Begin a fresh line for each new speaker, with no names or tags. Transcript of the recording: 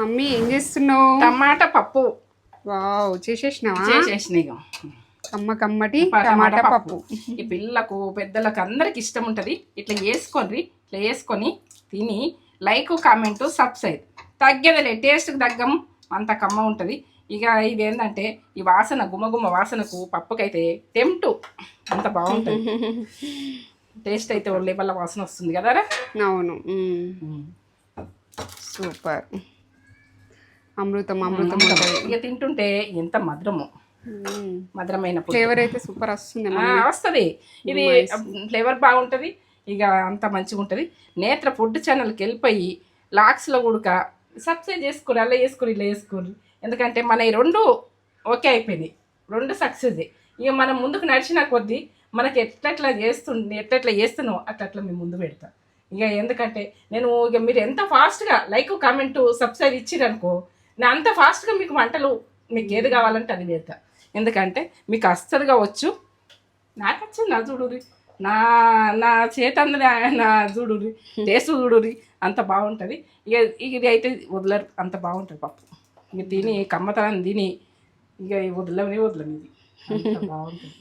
Mummy ఏం చేస్తున్నావు?
టమాటా పప్పు.
వావ్, చేసేసినావా?
చేసేసినాయి.
కమ్మటి టమాటా పప్పు.
ఈ పిల్లలకు పెద్దలకు అందరికి ఇష్టం ఉంటుంది. ఇట్లా వేసుకొని తిని లైక్ కామెంట్ సబ్స్క్రైబ్ తగ్గేదిలే, టేస్ట్కి తగ్గం అంత కమ్మ ఉంటుంది. ఇక ఇది ఏంటంటే ఈ వాసన గుమగుమ వాసనకు పప్పుకైతే టెంప్టు అంత బాగుంటుంది. టేస్ట్ అయితే ఒళ్ళేపల్ల వాసన వస్తుంది కదరా.
అవును, సూపర్. అమృతం
ఇక తింటుంటే ఎంత మధురమైన
ఫ్లేవర్ అయితే సూపర్
వస్తుంది. ఇది ఫ్లేవర్ బాగుంటుంది. ఇక అంత మంచిగా ఉంటుంది. నేత్ర ఫుడ్ ఛానల్కి వెళ్ళిపోయి లాక్స్లో కూడా సబ్స్క్రైబ్ చేసుకోరు, అలా చేసుకోరు, ఇలా చేసుకోరు. ఎందుకంటే మన ఈ రెండు ఓకే అయిపోయింది, రెండు సక్సెస్. ఇక మనం ముందుకు నడిచిన కొద్దీ మనకి ఎట్లా చేస్తున్నావు అట్లా మేము ముందు పెడతాం. ఇక ఎందుకంటే ఇక మీరు ఎంత ఫాస్ట్గా లైక్ కామెంట్ సబ్స్క్రైబ్ ఇచ్చిరనుకో, నేను అంత ఫాస్ట్గా మీకు వంటలు మీకు ఏది కావాలంటే అది పెడతా. ఎందుకంటే మీకు అస్సలుగా వచ్చు, నాకు వచ్చింది నా చూడురి, నా చేతందరి నా చూడురి, టేస్ట్ చూడురి, అంత బాగుంటుంది. ఇక ఇది అయితే వదలరు, అంత బాగుంటుంది పప్పు. ఇక తిని కమ్మతనం తిని ఇక వదలమే ఇది అంత బాగుంటుంది.